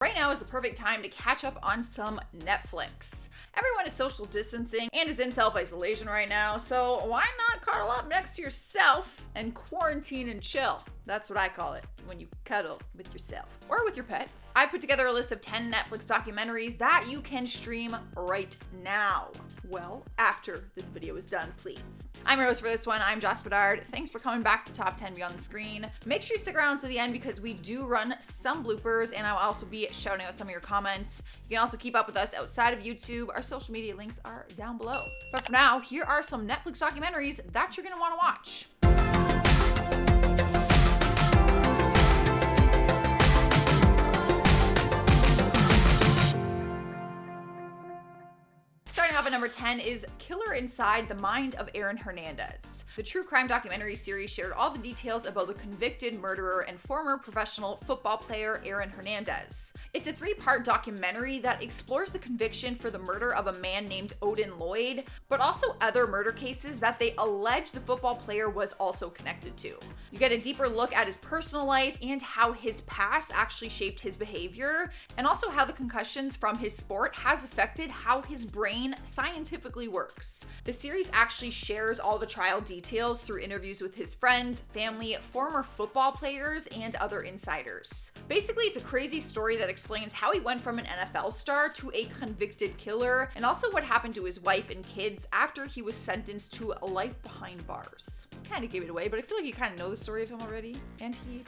Right now is the perfect time to catch up on some Netflix. Everyone is social distancing and is in self-isolation right now, so why not cuddle up next to yourself and quarantine and chill? That's what I call it, when you cuddle with yourself or with your pet. I put together a list of 10 Netflix documentaries that you can stream right now. Well, after this video is done, please. I'm your host for this one. I'm Joss Bedard. Thanks for coming back to Top 10 Beyond the Screen. Make sure you stick around to the end because we do run some bloopers and I'll also be shouting out some of your comments. You can also keep up with us outside of YouTube. Our social media links are down below. But for now, here are some Netflix documentaries that you're going to want to watch. Starting off at number 10 is Killer Inside the Mind of Aaron Hernandez. The true crime documentary series shared all the details about the convicted murderer and former professional football player Aaron Hernandez. It's a 3-part documentary that explores the conviction for the murder of a man named Odin Lloyd, but also other murder cases that they allege the football player was also connected to. You get a deeper look at his personal life and how his past actually shaped his behavior, and also how the concussions from his sport has affected how his brain scientifically works. The series actually shares all the trial details through interviews with his friends, family, former football players, and other insiders. Basically, it's a crazy story that explains how he went from an NFL star to a convicted killer, and also what happened to his wife and kids after he was sentenced to a life behind bars. Kind of gave it away, but I feel like you kind of know the story of him already, and he,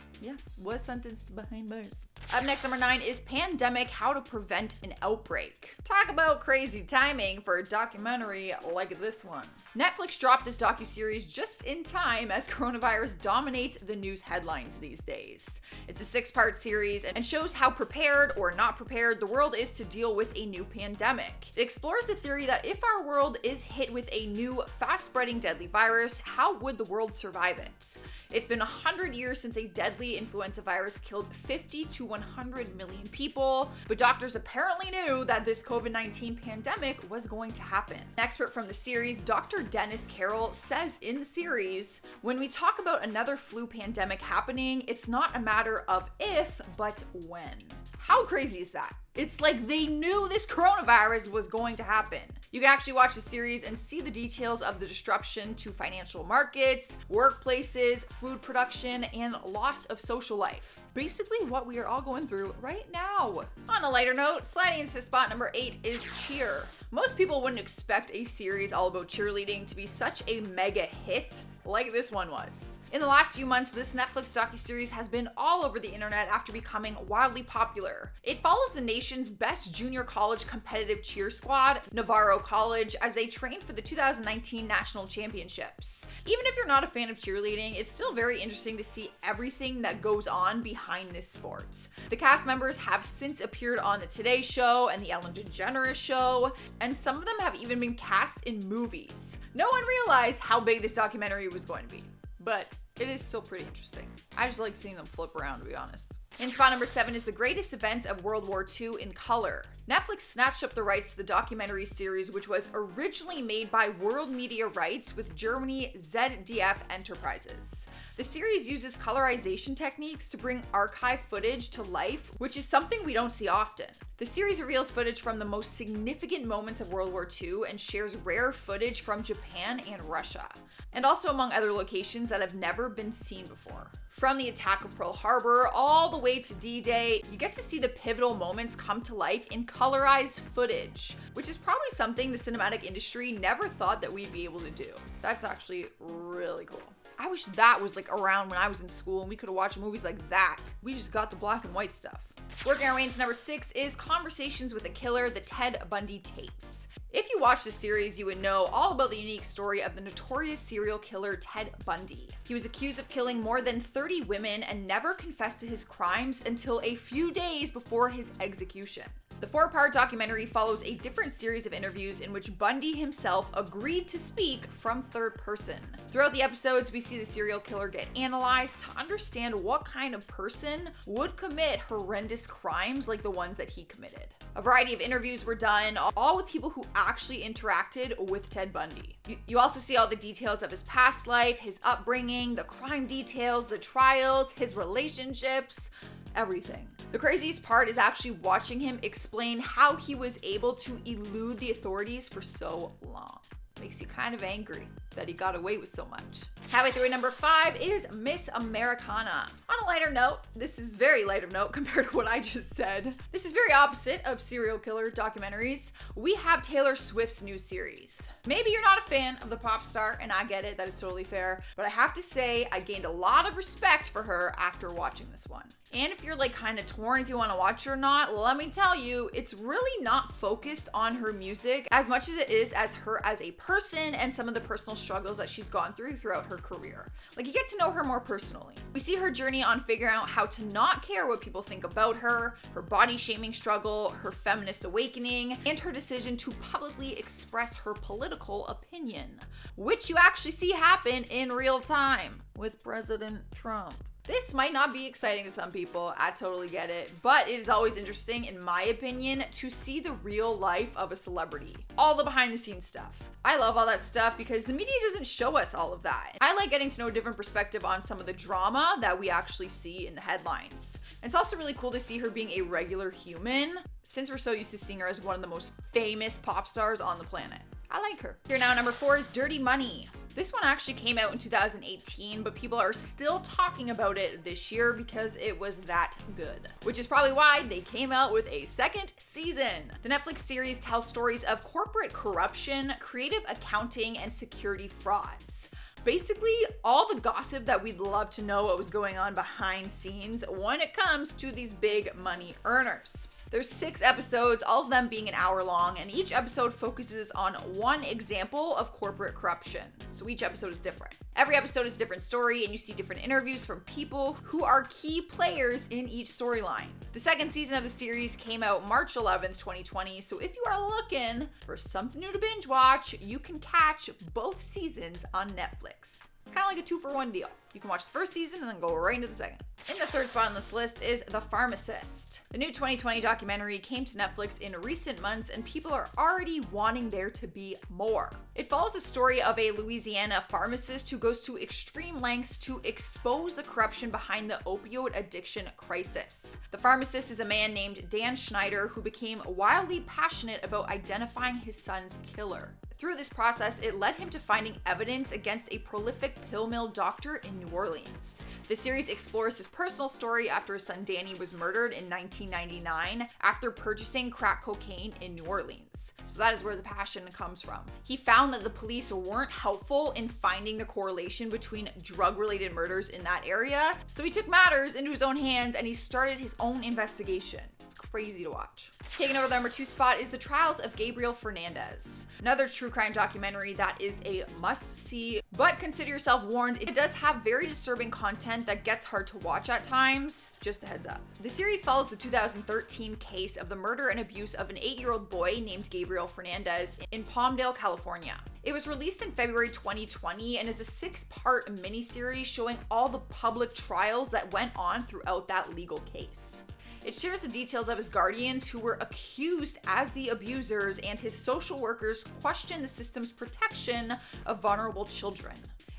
was sentenced behind bars. Up next, number 9 is Pandemic: How to Prevent an Outbreak. Talk about crazy timing for a documentary like this one. Netflix dropped this docuseries just in time as coronavirus dominates the news headlines these days. It's a 6-part series and shows how prepared or not prepared the world is to deal with a new pandemic. It explores the theory that if our world is hit with a new, fast-spreading deadly virus, how would the world survive it? It's been 100 years since a deadly influenza virus killed 50 to 100 million people, but doctors apparently knew that this COVID-19 pandemic was going to happen. An expert from the series, Dr. Dennis Carroll, says in the series, when we talk about another flu pandemic happening, it's not a matter of if, but when. How crazy is that? It's like they knew this coronavirus was going to happen. You can actually watch the series and see the details of the disruption to financial markets, workplaces, food production, and loss of social life. Basically what we are all going through right now. On a lighter note, sliding into spot number 8 is Cheer. Most people wouldn't expect a series all about cheerleading to be such a mega hit like this one was. In the last few months, this Netflix docuseries has been all over the internet after becoming wildly popular. It follows the nation's best junior college competitive cheer squad, Navarro College, as they train for the 2019 national championships. Even if you're not a fan of cheerleading, it's still very interesting to see everything that goes on behind this sport. The cast members have since appeared on the Today Show and the Ellen DeGeneres Show, and some of them have even been cast in movies. No one realized how big this documentary was going to be, but it is still pretty interesting. I just like seeing them flip around, to be honest. In spot number 7 is The Greatest Events of World War II in Color. Netflix snatched up the rights to the documentary series, which was originally made by World Media Rights with Germany ZDF Enterprises. The series uses colorization techniques to bring archive footage to life, which is something we don't see often. The series reveals footage from the most significant moments of World War II and shares rare footage from Japan and Russia, and also among other locations that have never been seen before. From the attack of Pearl Harbor all the way to D-Day, you get to see the pivotal moments come to life in colorized footage, which is probably something the cinematic industry never thought that we'd be able to do. That's actually really cool. I wish that was like around when I was in school and we could have watched movies like that. We just got the black and white stuff. Working our way into number 6 is Conversations with a Killer, the Ted Bundy Tapes. If you watch the series, you would know all about the unique story of the notorious serial killer Ted Bundy. He was accused of killing more than 30 women and never confessed to his crimes until a few days before his execution. The 4-part documentary follows a different series of interviews in which Bundy himself agreed to speak from third person. Throughout the episodes, we see the serial killer get analyzed to understand what kind of person would commit horrendous crimes like the ones that he committed. A variety of interviews were done, all with people who actually interacted with Ted Bundy. You also see all the details of his past life, his upbringing, the crime details, the trials, his relationships. everything. The craziest part is actually watching him explain how he was able to elude the authorities for so long. Makes you kind of angry that he got away with so much. Halfway through number 5 is Miss Americana. On a lighter note, this is very lighter note compared to what I just said. This is very opposite of serial killer documentaries. We have Taylor Swift's new series. Maybe you're not a fan of the pop star, and I get it, that is totally fair, but I have to say I gained a lot of respect for her after watching this one. And if you're like kind of torn if you want to watch it or not, let me tell you, it's really not focused on her music as much as it is as her as a person and some of the personal struggles that she's gone through throughout her career. Like, you get to know her more personally. We see her journey on figuring out how to not care what people think about her body shaming struggle, her feminist awakening, and her decision to publicly express her political opinion, which you actually see happen in real time with President Trump. This might not be exciting to some people, I totally get it, but it is always interesting, in my opinion, to see the real life of a celebrity. All the behind the scenes stuff. I love all that stuff because the media doesn't show us all of that. I like getting to know a different perspective on some of the drama that we actually see in the headlines. It's also really cool to see her being a regular human, since we're so used to seeing her as one of the most famous pop stars on the planet. I like her. Here now, number 4 is Dirty Money. This one actually came out in 2018, but people are still talking about it this year because it was that good. Which is probably why they came out with a second season. The Netflix series tells stories of corporate corruption, creative accounting, and security frauds. Basically, all the gossip that we'd love to know what was going on behind scenes when it comes to these big money earners. There's 6 episodes, all of them being an hour long, and each episode focuses on one example of corporate corruption. So each episode is different. Every episode is a different story, and you see different interviews from people who are key players in each storyline. The second season of the series came out March 11th, 2020, so if you are looking for something new to binge watch, you can catch both seasons on Netflix. It's kind of like a 2-for-1 deal. You can watch the first season and then go right into the second. In the third spot on this list is The Pharmacist. The new 2020 documentary came to Netflix in recent months, and people are already wanting there to be more. It follows the story of a Louisiana pharmacist who goes to extreme lengths to expose the corruption behind the opioid addiction crisis. The pharmacist is a man named Dan Schneider who became wildly passionate about identifying his son's killer. Through this process, it led him to finding evidence against a prolific pill mill doctor in New Orleans. The series explores his personal story after his son Danny was murdered in 1999 after purchasing crack cocaine in New Orleans. So that is where the passion comes from. He found that the police weren't helpful in finding the correlation between drug-related murders in that area, so he took matters into his own hands and he started his own investigation. It's crazy to watch. Taking over the number 2 spot is The Trials of Gabriel Fernandez. Another true crime documentary that is a must-see, but consider yourself warned, it does have very disturbing content that gets hard to watch at times. Just a heads up. The series follows the 2013 case of the murder and abuse of an 8-year-old boy named Gabriel Fernandez in Palmdale, California. It was released in February 2020 and is a 6-part miniseries showing all the public trials that went on throughout that legal case. It shares the details of his guardians who were accused as the abusers, and his social workers question the system's protection of vulnerable children.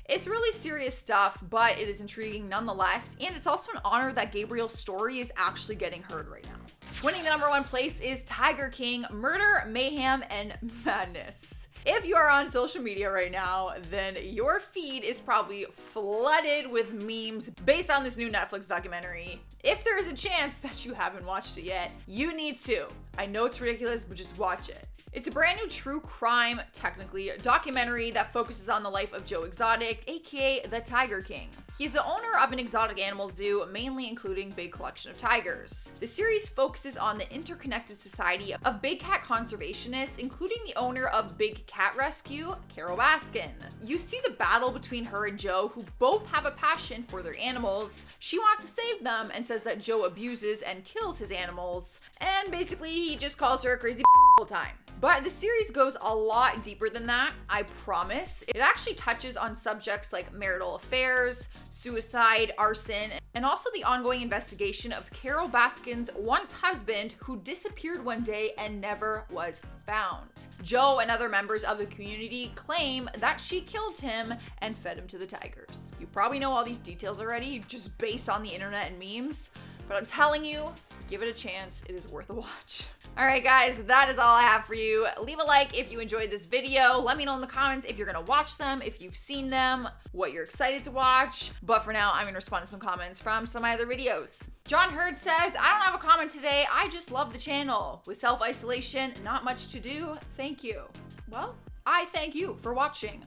It's really serious stuff, but it is intriguing nonetheless, and it's also an honor that Gabriel's story is actually getting heard right now. Winning the number 1 place is Tiger King: Murder, Mayhem, and Madness. If you are on social media right now, then your feed is probably flooded with memes based on this new Netflix documentary. If there is a chance that you haven't watched it yet, you need to. I know it's ridiculous, but just watch it. It's a brand new true crime, technically, documentary that focuses on the life of Joe Exotic, aka the Tiger King. He's the owner of an exotic animal zoo, mainly including a big collection of tigers. The series focuses on the interconnected society of big cat conservationists, including the owner of Big Cat Rescue, Carol Baskin. You see the battle between her and Joe, who both have a passion for their animals. She wants to save them and says that Joe abuses and kills his animals, and basically he just calls her a crazy all the time. But the series goes a lot deeper than that, I promise. It actually touches on subjects like marital affairs, suicide, arson, and also the ongoing investigation of Carol Baskin's once husband who disappeared one day and never was found. Joe and other members of the community claim that she killed him and fed him to the tigers. You probably know all these details already, just based on the internet and memes. But I'm telling you, give it a chance. It is worth a watch. All right, guys, that is all I have for you. Leave a like if you enjoyed this video. Let me know in the comments if you're gonna watch them, if you've seen them, what you're excited to watch. But for now, I'm gonna respond to some comments from some of my other videos. John Hurd says, I don't have a comment today. I just love the channel. With self-isolation, not much to do. Thank you. Well, I thank you for watching.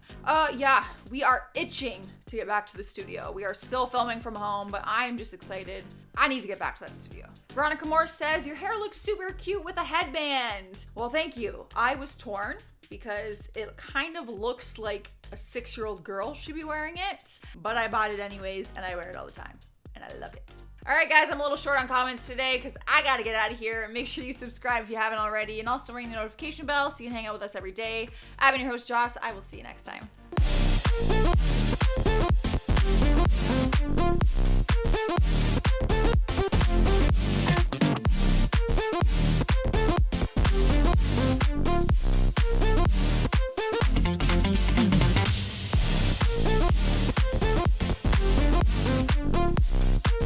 Yeah, we are itching to get back to the studio. We are still filming from home, but I am just excited. I need to get back to that studio. Veronica Moore says, your hair looks super cute with a headband. Well, thank you. I was torn because it kind of looks like a 6-year-old girl should be wearing it, but I bought it anyways and I wear it all the time and I love it. All right, guys, I'm a little short on comments today because I got to get out of here. Make sure you subscribe if you haven't already and also ring the notification bell so you can hang out with us every day. I've been your host, Joss. I will see you next time.